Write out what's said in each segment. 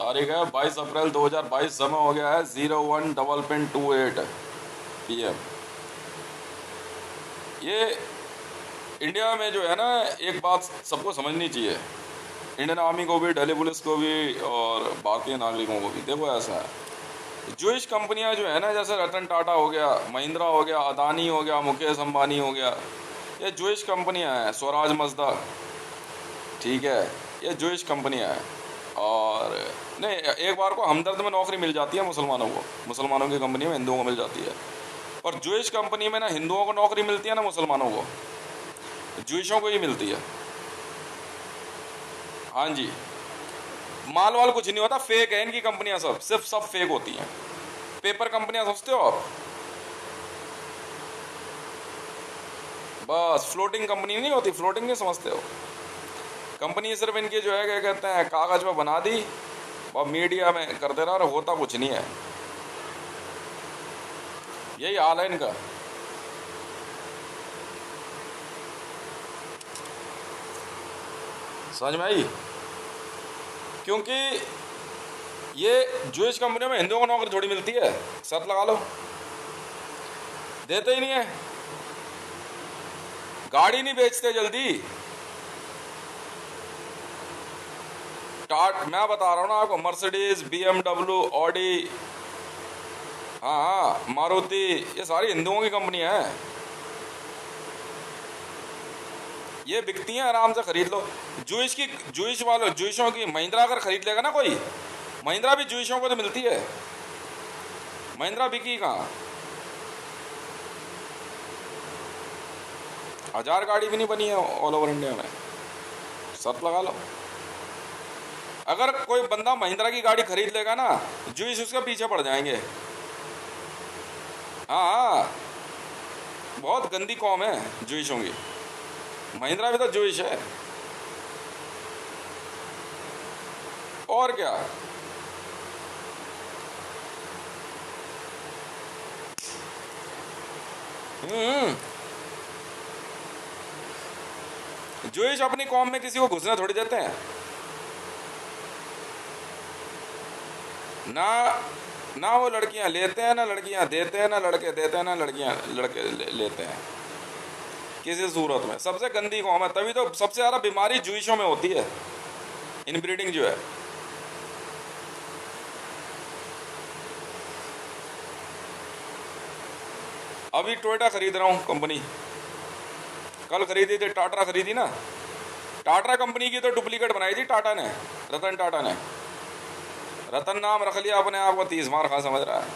तारीख है 22 अप्रैल 2022। समय हो गया है 01:28 PM। ये इंडिया में जो है ना, एक बात सबको समझनी चाहिए, इंडियन आर्मी को भी, दिल्ली पुलिस को भी और भारतीय नागरिकों को भी। देखो ऐसा है, जूइश कंपनियां जो है ना, जैसे रतन टाटा हो गया, महिंद्रा हो गया, अदानी हो गया, मुकेश अंबानी हो गया, ये जूइश कंपनियां हैं। स्वराज मजदा, ठीक है, ये जूइश कंपनियां हैं। और नहीं, एक बार को हमदर्द में नौकरी मिल जाती है मुसलमानों को, मुसलमानों की कंपनी में हिंदुओं को मिल जाती है। और जूइश कंपनी में ना हिंदुओं को नौकरी मिलती है ना मुसलमानों को, जूइशों को ही मिलती है। हाँ जी, माल वाल कुछ नहीं होता, फेक है इनकी कंपनियां, सिर्फ सब फेक होती हैं। पेपर कंपनियां समझते हो आप, बस फ्लोटिंग कंपनी नहीं होती, फ्लोटिंग नहीं समझते हो। कंपनी सिर्फ इनकी जो है, क्या कहते हैं, कागज पे बना दी और मीडिया में कर दे रहा, और होता कुछ नहीं है। यही हाल है इनका। समझ में आई? क्योंकि ये जूइश कंपनियों में हिंदुओं को नौकरी थोड़ी मिलती है, शर्त लगा लो, देते ही नहीं है। गाड़ी नहीं बेचते जल्दी। मैं बता रहा हूँ ना आपको, मर्सिडीज, BMW, ऑडी, हाँ हाँ, मारुति, ये सारी हिंदुओं की कंपनियां हैं। ये बिकती हैं, आराम से खरीद लो। जूइश वालों, जूइशों की महिंद्रा अगर खरीद लेगा ना कोई, महिंद्रा भी जूइशों को तो मिलती है। महिंद्रा बिकी कहाँ? 1000 गाड़ी भी नहीं बनी है ऑल ओवर इंडिया में, शर्त लगा लो। अगर कोई बंदा महिंद्रा की गाड़ी खरीद लेगा ना, जूइश उसके पीछे पड़ जाएंगे। हाँ हाँ, बहुत गंदी कौम है जूइशों की। महिंद्रा भी तो जूइश है, और क्या। जूइश अपनी कौम में किसी को घुसने थोड़ी देते हैं ना। ना वो लड़कियां लेते हैं, ना लड़कियां देते हैं, ना लड़के देते हैं, ना लड़कियां लड़के लेते हैं किसी सूरत में। सबसे गंदी कौम है, तभी तो सबसे ज्यादा बीमारी जूइशों में होती है, इनब्रीडिंग जो है। अभी टोयोटा खरीद रहा हूँ कंपनी, कल खरीदी थी, टाटा खरीदी ना। टाटा कंपनी की तो डुप्लीकेट बनाई थी टाटा ने, रतन टाटा ने। रतन नाम रख लिया अपने आप को, 30 मार खा समझ रहा है।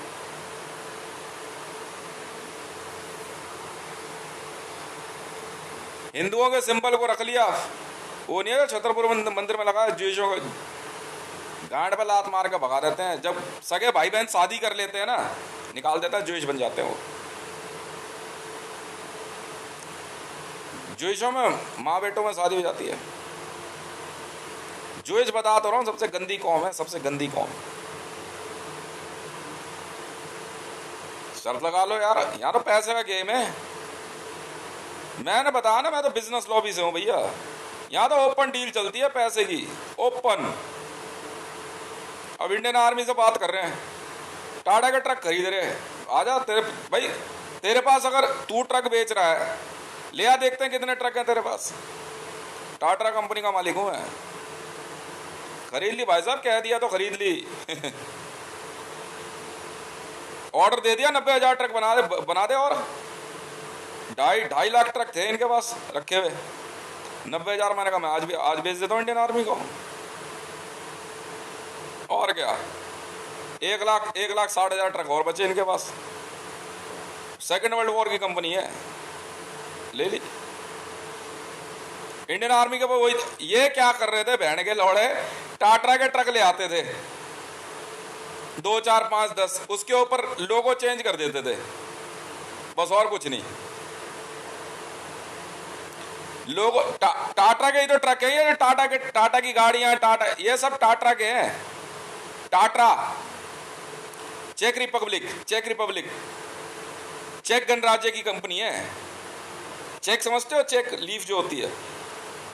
हिंदुओं के सिंबल को रख लिया, वो नहीं है छतरपुर मंदिर में लगा, जूइशों को गांड पे लात मार के भगा देते हैं। जब सगे भाई बहन शादी कर लेते हैं ना, निकाल देता है, जूइश बन जाते हैं वो। जूइशों में माँ बेटों में शादी हो जाती है। जूइश बता तो रहा हूँ, सबसे गंदी कौम है, सबसे गंदी कौम। शर्त लगा लो यार, यहाँ तो पैसे का गेम है। मैंने बताया ना, मैं तो बिजनेस लॉबी से हूँ भैया। यहाँ तो ओपन डील चलती है पैसे की, ओपन। अब इंडियन आर्मी से बात कर रहे हैं, टाटा का ट्रक खरीद रहे हैं, आजा तेरे भाई, तेरे पास अगर तू ट्रक बेच रहा है, ले आ, देखते हैं कितने ट्रक हैं तेरे पास। टाटा कंपनी का मालिक हूं मैं, खरीद ली भाई साहब, कह दिया तो खरीद ली। ऑर्डर दे दिया, 90,000 ट्रक बना दे। और 2.5 लाख ट्रक थे इनके पास रखे हुए, 90,000 मैंने कहा मैं आज बेच देता हूँ इंडियन आर्मी को। और क्या, 1,60,000 ट्रक और बचे इनके पास। सेकेंड वर्ल्ड वॉर की कंपनी है, ले ली। इंडियन आर्मी के वही, ये क्या कर रहे थे बहन के लौड़े, टाटा के ट्रक ले आते थे 2, 4, 5, 10, उसके ऊपर लोगो चेंज कर देते थे, बस और कुछ नहीं। लोगो टाटा के ही तो ट्रक है ये, टाटा की गाड़ियां, टाटा, ये सब टाटा के हैं। टाटा, चेक रिपब्लिक, चेक गणराज्य की कंपनी है। चेक समझते हो, चेक लीफ जो होती है,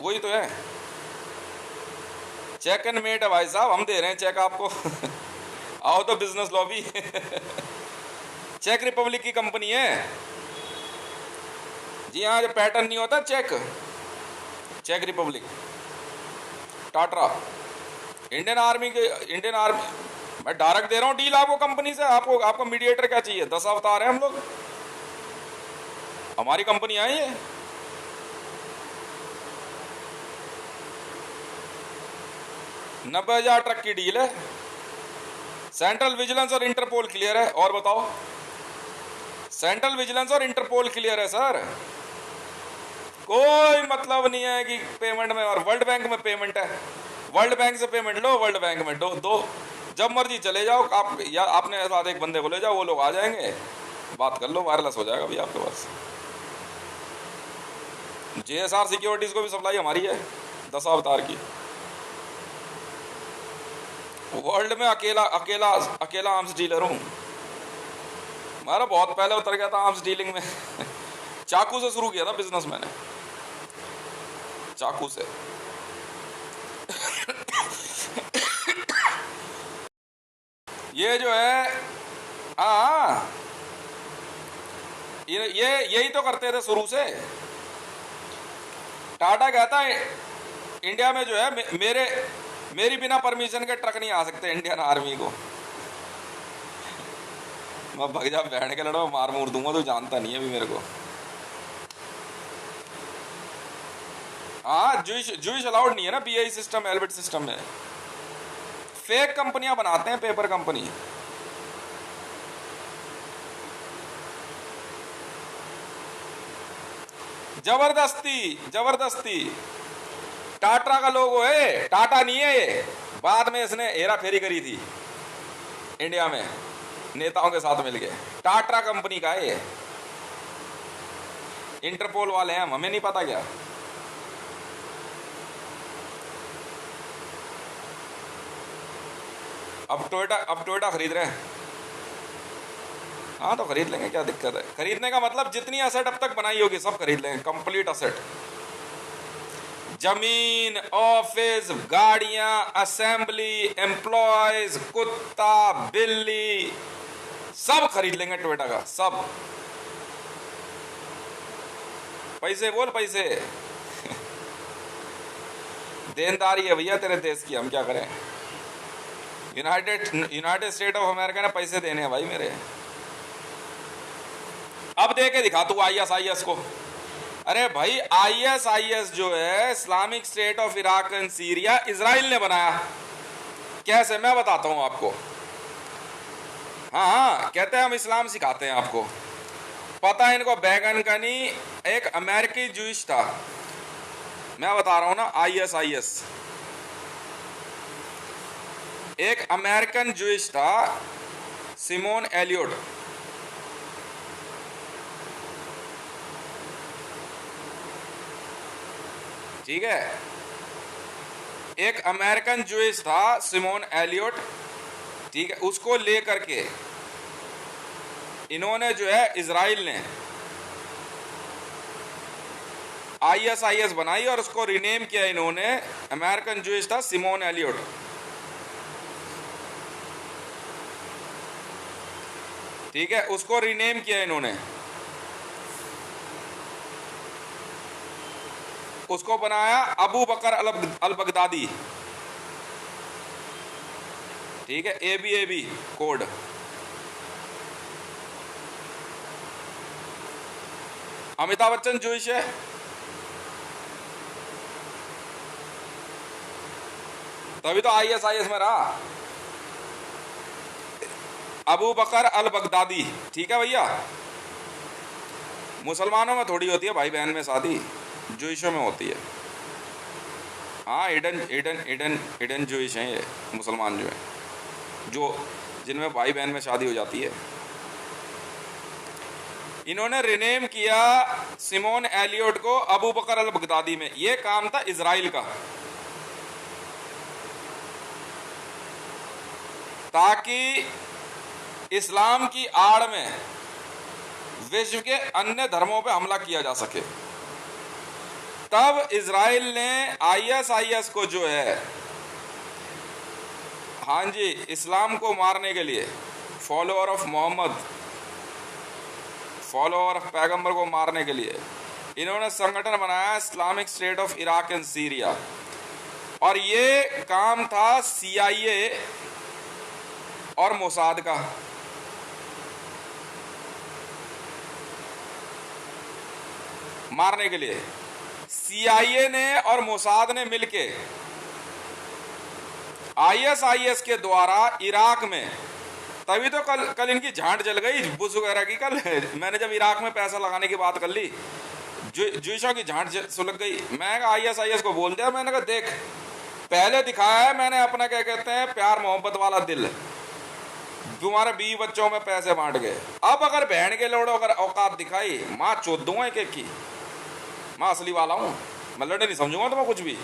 वही तो है। चेक एंड मेट है भाई साहब, हम दे रहे हैं चेक आपको। आओ तो बिजनेस लॉबी। चेक रिपब्लिक की कंपनी है जी हाँ, जो पैटर्न नहीं होता चेक, चेक रिपब्लिक, टाटा, इंडियन आर्मी के, इंडियन आर्मी। मैं डायरेक्ट दे रहा हूँ डील आपको कंपनी से। आपको मीडिएटर क्या चाहिए? 10 अवतार हैं हम लोग, हमारी कंपनी आई है। $90,000 ट्रक की डील है, सेंट्रल विजिलेंस और इंटरपोल क्लियर है। और बताओ, सेंट्रल विजिलेंस और इंटरपोल क्लियर है सर, कोई मतलब नहीं है कि पेमेंट में। और वर्ल्ड बैंक में पेमेंट है, वर्ल्ड बैंक से पेमेंट लो, वर्ल्ड बैंक में दो, जब मर्जी चले जाओ आप, या आपने साथ एक बंदे को ले जाओ, वो लोग आ जाएंगे, बात कर लो, वायरलेस हो जाएगा भाई आपके पास। JSR सिक्योरिटीज को भी सप्लाई हमारी है 10 अवतार की। वर्ल्ड में अकेला आर्म्स डीलर हूं। हमारा बहुत पहले उतर गया था आर्म्स डीलिंग में। चाकू से शुरू किया था बिजनेस मैंने, चाकू से। ये जो है, हाँ, ये यही तो करते थे शुरू से। टाटा कहता है इंडिया में जो है मेरी बिना परमिशन के ट्रक नहीं आ सकते इंडियन आर्मी को। मैं भग जा बैठ के लड़ो, मार मूर दूंगा, तो जानता नहीं है अभी मेरे को। हाँ, जूइश अलाउड नहीं है ना BI सिस्टम, एल्बिट सिस्टम में। फेक कंपनियां बनाते हैं, पेपर कंपनी। जबरदस्ती टाटा का लोगो है, टाटा नहीं है ये। बाद में इसने हेरा फेरी करी थी इंडिया में नेताओं के साथ मिलके। टाटा कंपनी का है ये, इंटरपोल वाले हैं, हमें नहीं पता क्या। अब टोयोटा खरीद रहे हैं। हाँ तो खरीद लेंगे, क्या दिक्कत है? खरीदने का मतलब जितनी असेट अब तक बनाई होगी सब खरीद लेंगे, कंप्लीट असेट। जमीन, ऑफिस, गाड़ियां, असेंबली, एम्प्लॉयज, कुत्ता, बिल्ली, सब खरीद लेंगे टोयोटा का, सब। पैसे बोल, पैसे। देनदारी है भैया तेरे देश की, हम क्या करें? यूनाइटेड स्टेट ऑफ अमेरिका ने पैसे देने हैं भाई मेरे। अब दे के दिखा तू ISIS को। अरे भाई ISIS जो है, Islamic State of Iraq and Syria, Israel ने बनाया। कैसे? मैं बताता हूं आपको। हाँ, कहते हैं हम इस्लाम सिखाते हैं आपको। पता है इनको बैगन का नहीं, एक अमेरिकी जूइश था, मैं बता रहा हूं ना, ISIS। एक अमेरिकन जूइश था, सिमोन एलियोट। ठीक है, एक अमेरिकन जूइश था, सिमोन एलियोट। ठीक है, उसको लेकर के इन्होंने जो है, इजराइल ने ISIS बनाई और उसको रीनेम किया इन्होंने। अमेरिकन जूइश था, सिमोन एलियोट। ठीक है, उसको रीनेम किया इन्होंने, उसको बनाया अबू बकर अल बगदादी। ठीक है, ABAB code. Amitabh Bachchan Jewish है, तभी तो ISIS में रहा। अबू बकर अल बगदादी। ठीक है भैया, मुसलमानों में थोड़ी होती है भाई बहन में शादी, जूइशों में होती है। हाँ, हिडन जूइश हैं ये मुसलमान जो है, जो जिनमें भाई बहन में शादी हो जाती है। इन्होंने रिनेम किया सिमोन एलियोट को अबू बकर अल बगदादी में। ये काम था इजराइल का, ताकि इस्लाम की आड़ में विश्व के अन्य धर्मों पर हमला किया जा सके। तब इजराइल ने ISIS को जो है हाँ जी, इस्लाम को मारने के लिए, follower of Muhammad, follower of पैगंबर को मारने के लिए इन्होंने संगठन बनाया Islamic State of Iraq and Syria. और ये काम था CIA और मोसाद का। मारने के लिए CIA ने और मोसाद ने मिलके ISIS के द्वारा इराक में, तभी तो कल इनकी झांट जल गई बुश वगैरह की। कल मैंने जब इराक में पैसा लगाने की बात कर ली, जुइशों की झांट सुलग गई। मैं ISIS को बोल दिया, मैंने कहा देख, पहले दिखाया है मैंने अपना क्या कहते हैं प्यार मोहब्बत वाला दिल, तुम्हारे 20 बच्चों में पैसे बांट गए। अब अगर बहन के लोड़ो अगर औकात दिखाई, माँ चोद दूंगा एक एक की। मैं असली वाला हूँ, मैं लड़े नहीं समझूंगा तुम्हें कुछ भी।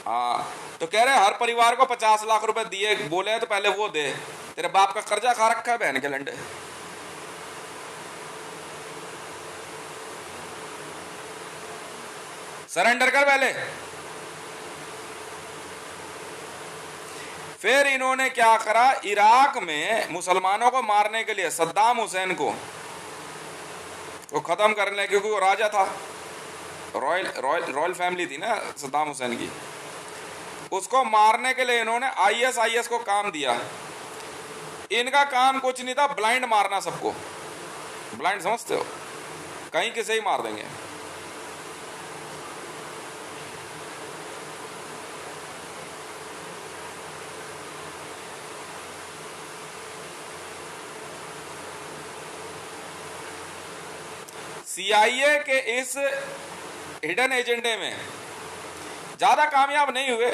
हाँ, तो कह रहे हर परिवार को 50 लाख रुपए दिए, बोले तो पहले वो दे, तेरे बाप का कर्जा खा रखा है बहन के लंडे। सरेंडर कर पहले। फिर इन्होंने क्या करा, इराक में मुसलमानों को मारने के लिए सद्दाम हुसैन को वो खत्म करने, क्योंकि वो राजा था, रॉयल फैमिली थी ना सद्दाम हुसैन की, उसको मारने के लिए इन्होंने ISIS को काम दिया। इनका काम कुछ नहीं था, ब्लाइंड मारना सबको। ब्लाइंड समझते हो, कहीं किसे ही मार देंगे। CIA के इस हिडन एजेंडे में ज्यादा कामयाब नहीं हुए।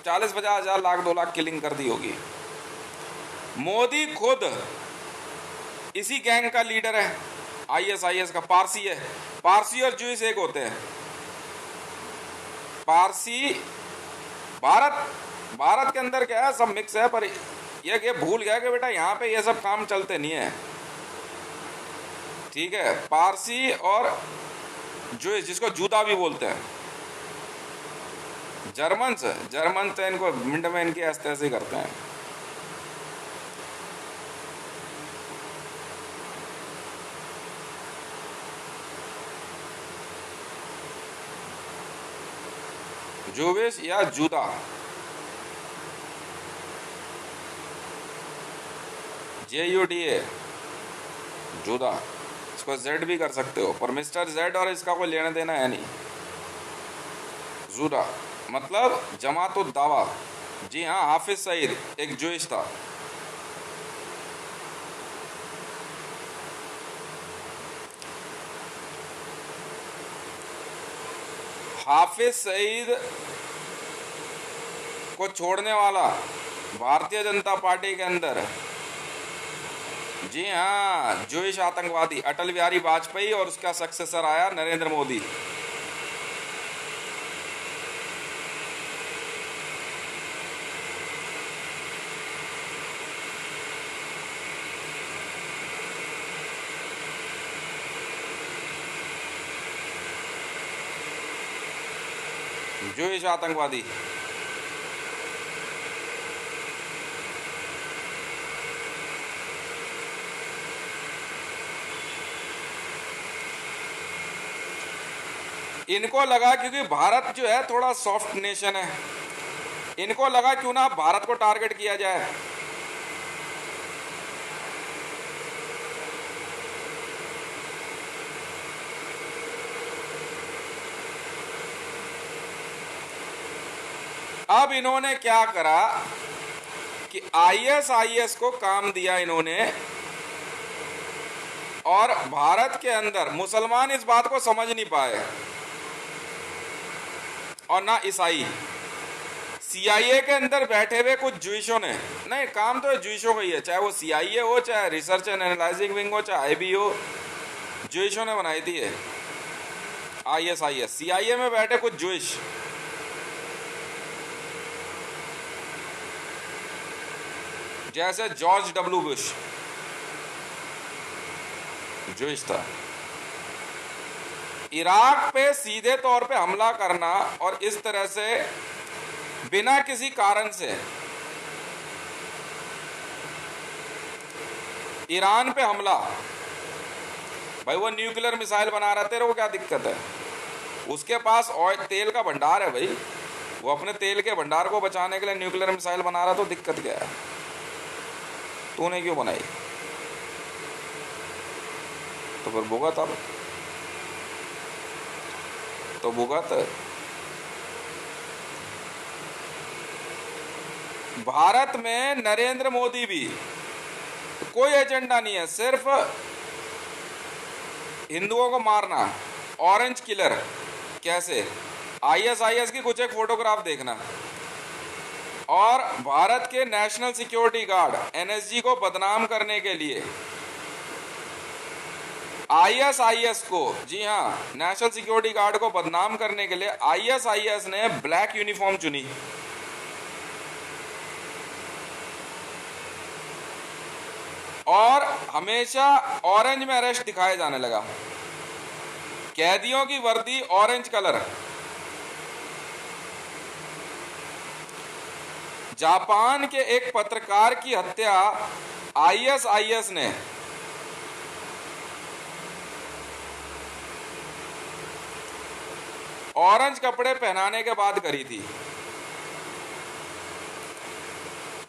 40-50 हजार लाख 2 लाख किलिंग कर दी होगी। मोदी खुद इसी गैंग का लीडर है, ISIS का। पारसी है, पारसी और जूस एक होते हैं। पारसी भारत के अंदर क्या है, सब मिक्स है, पर ये भूल गया कि बेटा यहाँ पे ये सब काम चलते नहीं है, ठीक है। पारसी और जूस, जिसको जूता भी बोलते हैं, जर्मन तो इनको मिनट में इनकी ऐसे ऐसे करते हैं। जूविश या जूदा, JUDA, जूदा। इसको Z भी कर सकते हो, पर मिस्टर Z और इसका कोई लेना देना है नहीं। जूदा मतलब जमातुद दावा। जी हाँ, हाफिज सईद एक जूइश था। हाफिज सईद को छोड़ने वाला भारतीय जनता पार्टी के अंदर, जी हाँ, जूइश आतंकवादी अटल बिहारी वाजपेयी, और उसका सक्सेसर आया नरेंद्र मोदी। जूइश आतंकवादी। इनको लगा क्योंकि भारत जो है थोड़ा सॉफ्ट नेशन है, इनको लगा क्यों ना भारत को टारगेट किया जाए। अब इन्होंने क्या करा कि ISIS को काम दिया इन्होंने, और भारत के अंदर मुसलमान इस बात को समझ नहीं पाए, और ना ईसाई। CIA के अंदर बैठे हुए कुछ जूइशों ने, नहीं काम तो जूइशों का ही है, चाहे वो CIA हो, चाहे रिसर्च एंड एनालाइजिंग विंग हो, चाहे IB हो, जूइशों ने बनाई थी ये ISIS। CIA में बैठे कुछ जूइश, जैसे जॉर्ज W बुश जूइश था। इराक पे सीधे तौर पे हमला करना और इस तरह से बिना किसी कारण से ईरान पे हमला। भाई वो न्यूक्लियर मिसाइल बना रहा, तेरे को क्या दिक्कत है? उसके पास ऑयल तेल का भंडार है भाई, वो अपने तेल के भंडार को बचाने के लिए न्यूक्लियर मिसाइल बना रहा, तो दिक्कत क्या है? तूने क्यों बनाई? तो फिर भुगत, अब तो भुगत। भारत में नरेंद्र मोदी भी कोई एजेंडा नहीं है, सिर्फ हिंदुओं को मारना, ऑरेंज किलर। कैसे? आईएसआईएस की कुछ एक फोटोग्राफ देखना। और भारत के नेशनल सिक्योरिटी गार्ड एनएसजी को बदनाम करने के लिए आईएसआईएस को, जी हाँ, नेशनल सिक्योरिटी गार्ड को बदनाम करने के लिए आईएसआईएस ने ब्लैक यूनिफॉर्म चुनी। और हमेशा ऑरेंज में अरेस्ट दिखाया जाने लगा, कैदियों की वर्दी ऑरेंज कलर। जापान के एक पत्रकार की हत्या आईएसआईएस ने ऑरेंज कपड़े पहनाने के बाद करी थी।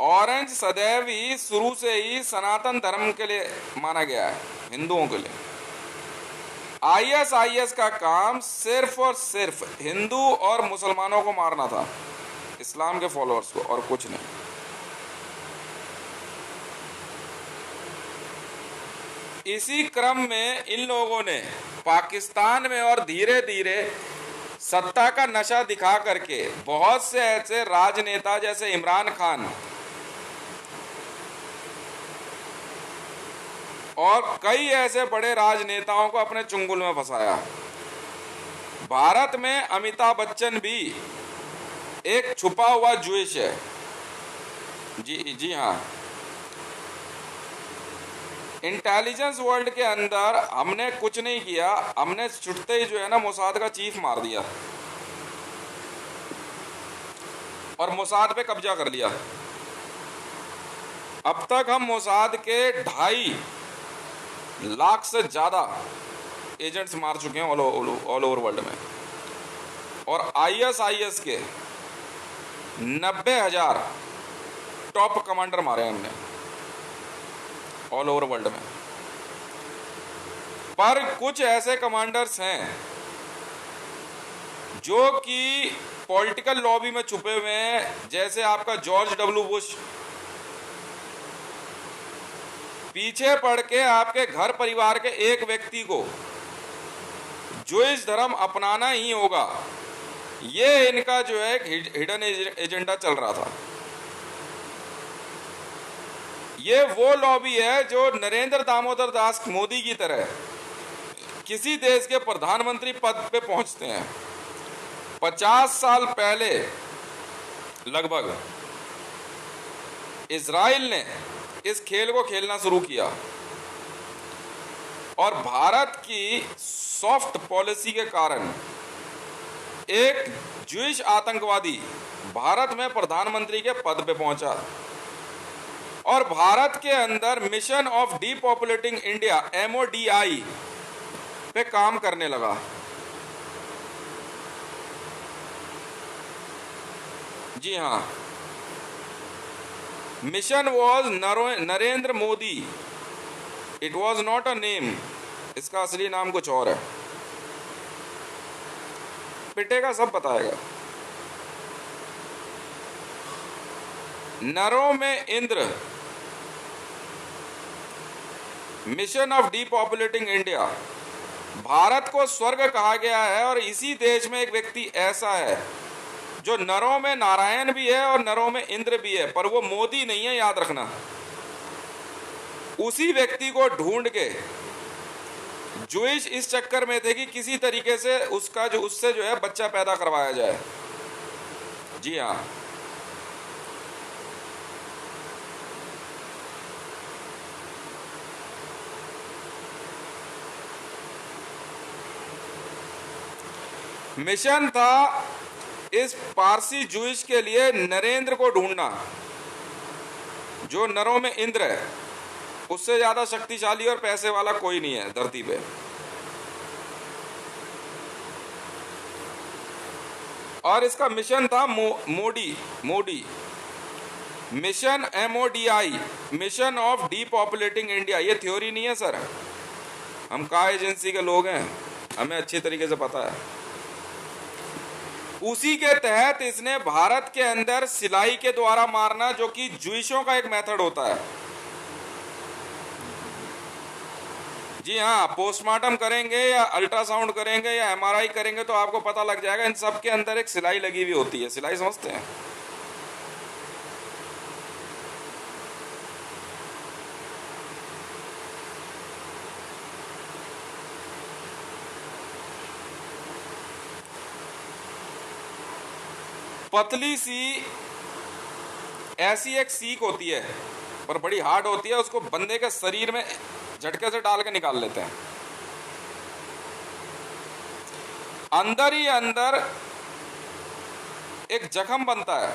ऑरेंज सदैव ही शुरू से ही सनातन धर्म के लिए माना गया है, हिंदुओं के लिए। आईएसआईएस का काम सिर्फ और सिर्फ हिंदू और मुसलमानों को मारना था, इस्लाम के फॉलोअर्स को, और कुछ नहीं। इसी क्रम में इन लोगों ने पाकिस्तान में और धीरे धीरे सत्ता का नशा दिखा करके बहुत से ऐसे राजनेता जैसे इमरान खान और कई ऐसे बड़े राजनेताओं को अपने चुंगल में फंसाया। भारत में अमिताभ बच्चन भी एक छुपा हुआ ज्यूइश है। जी हाँ, इंटेलिजेंस वर्ल्ड के अंदर हमने कुछ नहीं किया, हमने छुटते ही जो है ना मोसाद का चीफ मार दिया और मोसाद पे कब्जा कर लिया। अब तक हम मोसाद के 2.5 लाख से ज्यादा एजेंट्स मार चुके हैं ऑल ओवर वर्ल्ड में, और आईएसआईएस के 90,000 टॉप कमांडर मारे हैं हमने ऑल ओवर वर्ल्ड में। पर कुछ ऐसे कमांडर्स हैं जो कि पॉलिटिकल लॉबी में छुपे हुए हैं, जैसे आपका जॉर्ज डब्ल्यू बुश। पीछे पड़ के आपके घर परिवार के एक व्यक्ति को जो इस धर्म अपनाना ही होगा, ये इनका जो है हिडन एजेंडा चल रहा था। ये वो लॉबी है जो नरेंद्र दामोदर दास मोदी की तरह किसी देश के प्रधानमंत्री पद पे पहुंचते हैं। 50 साल पहले लगभग इजराइल ने इस खेल को खेलना शुरू किया, और भारत की सॉफ्ट पॉलिसी के कारण एक ज्यूइश आतंकवादी भारत में प्रधानमंत्री के पद पे पहुंचा, और भारत के अंदर mission of depopulating India MODI पे काम करने लगा। जी हाँ, mission was Narendra Modi, it was not a name, इसका असली नाम कुछ और है। पिटेगा सब बताएगा। नरों में Indra, mission of depopulating India. भारत को स्वर्ग कहा गया है, और इसी देश में एक व्यक्ति ऐसा है जो नरों में नारायण भी है और नरों में इंद्र भी है, पर वो मोदी नहीं है, याद रखना। उसी व्यक्ति को ढूंढ के ज्यूइश इस चक्कर में थे कि किसी तरीके से उससे जो है बच्चा पैदा करवाया जाए। जी हाँ, मिशन था इस पारसी जूइश के लिए नरेंद्र को ढूंढना, जो नरों में इंद्र है, उससे ज्यादा शक्तिशाली और पैसे वाला कोई नहीं है धरती पे। और इसका मिशन था Modi mission, MODI, mission of depopulating India. ये थ्योरी नहीं है सर, हम का एजेंसी के लोग हैं, हमें अच्छी तरीके से पता है। उसी के तहत इसने भारत के अंदर सिलाई के द्वारा मारना, जो कि जूइशों का एक मेथड होता है। जी हाँ, पोस्टमार्टम करेंगे या अल्ट्रासाउंड करेंगे या MRI करेंगे तो आपको पता लग जाएगा, इन सब के अंदर एक सिलाई लगी हुई होती है। सिलाई समझते हैं? पतली सी ऐसी एक सीख होती है, पर बड़ी हार्ड होती है, उसको बंदे के शरीर में झटके से डाल के निकाल लेते हैं। अंदर ही अंदर एक जख्म बनता है,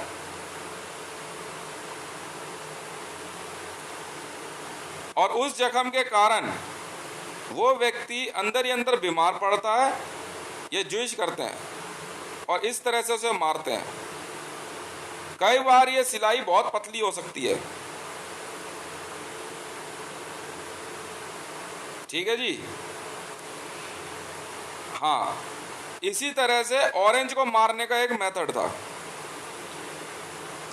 और उस जख्म के कारण वो व्यक्ति अंदर ही अंदर बीमार पड़ता है। ये जूइश करते हैं और इस तरह से उसे मारते हैं। कई बार ये सिलाई बहुत पतली हो सकती है। ठीक है जी। हाँ, इसी तरह से ऑरेंज को मारने का एक मेथड था।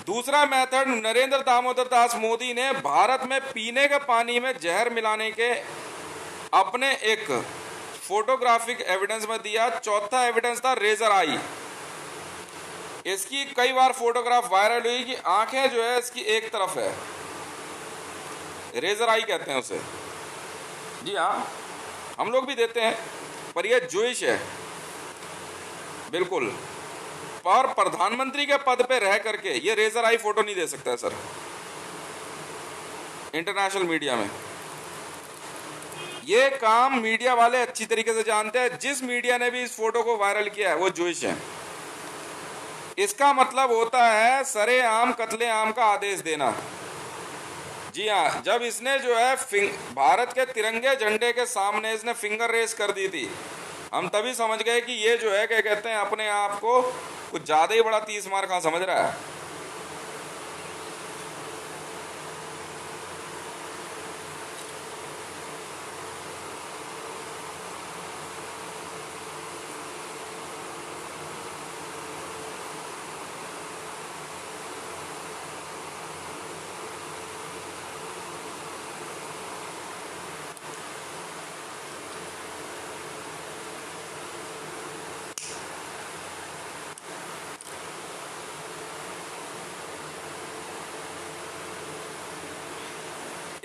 दूसरा मेथड नरेंद्र दामोदर दास मोदी ने भारत में पीने के पानी में जहर मिलाने के अपने एक फोटोग्राफिक एविडेंस में दिया। चौथा एविडेंस था रेजर आई। इसकी कई बार फोटोग्राफ वायरल हुई कि आंखें जो है इसकी एक तरफ है, रेजर आई कहते हैं उसे। जी हाँ, हम लोग भी देते हैं, पर यह जूइश है बिल्कुल। और प्रधानमंत्री के पद पे रह करके ये रेजर आई फोटो नहीं दे सकता है सर, इंटरनेशनल मीडिया में। ये काम मीडिया वाले अच्छी तरीके से जानते हैं। जिस मीडिया ने भी इस फोटो को वायरल किया है वो जूइश है। इसका मतलब होता है सरेआम कत्लेआम का आदेश देना। जी हाँ, जब इसने जो है भारत के तिरंगे झंडे के सामने इसने फिंगर रेस कर दी थी, हम तभी समझ गए कि ये जो है क्या कहते हैं, अपने आप को कुछ ज्यादा ही बड़ा 30 मार खा समझ रहा है।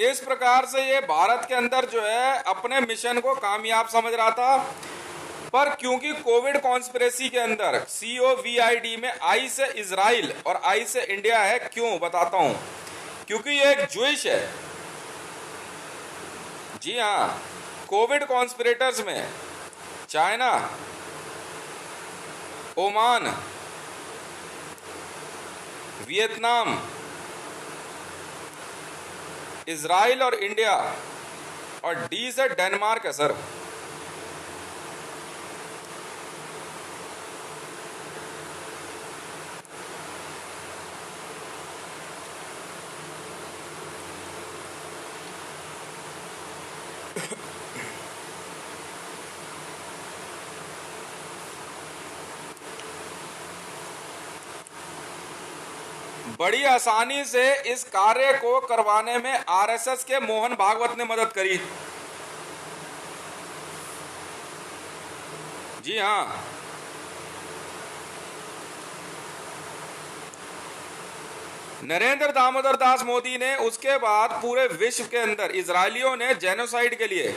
इस प्रकार से ये भारत के अंदर जो है अपने मिशन को कामयाब समझ रहा था। पर क्योंकि कोविड कॉन्स्पिरेसी के अंदर COVID में आई से इजराइल और आई से इंडिया है, क्यों बताता हूं। क्योंकि ये एक जूइश है। जी हाँ, कोविड कॉन्स्पिरेटर्स में चाइना, ओमान, वियतनाम, इजराइल और इंडिया, और D से डेनमार्क है सर। बड़ी आसानी से इस कार्य को करवाने में RSS के मोहन भागवत ने मदद करी। जी हाँ, नरेंद्र दामोदर दास मोदी ने उसके बाद पूरे विश्व के अंदर इजरायलियों ने जेनोसाइड के लिए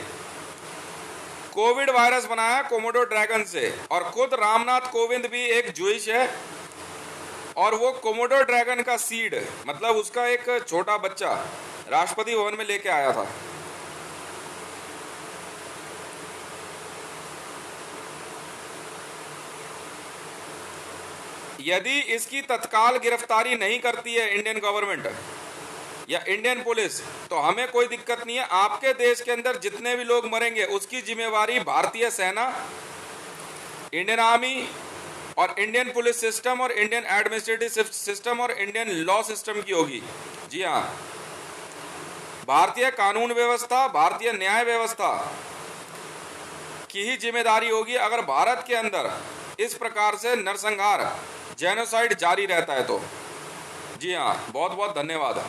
कोविड वायरस बनाया कोमोडो ड्रैगन से। और खुद रामनाथ कोविंद भी एक जूइश है, और वो कोमोडो ड्रैगन का सीड, मतलब उसका एक छोटा बच्चा राष्ट्रपति भवन में लेके आया था। यदि इसकी तत्काल गिरफ्तारी नहीं करती है इंडियन गवर्नमेंट या इंडियन पुलिस, तो हमें कोई दिक्कत नहीं है। आपके देश के अंदर जितने भी लोग मरेंगे उसकी जिम्मेवारी भारतीय सेना, इंडियन आर्मी और इंडियन पुलिस सिस्टम और इंडियन एडमिनिस्ट्रेटिव सिस्टम और इंडियन लॉ सिस्टम की होगी। जी हाँ, भारतीय कानून व्यवस्था, भारतीय न्याय व्यवस्था की ही जिम्मेदारी होगी अगर भारत के अंदर इस प्रकार से नरसंहार, जेनोसाइड जारी रहता है तो। जी हाँ, बहुत बहुत धन्यवाद।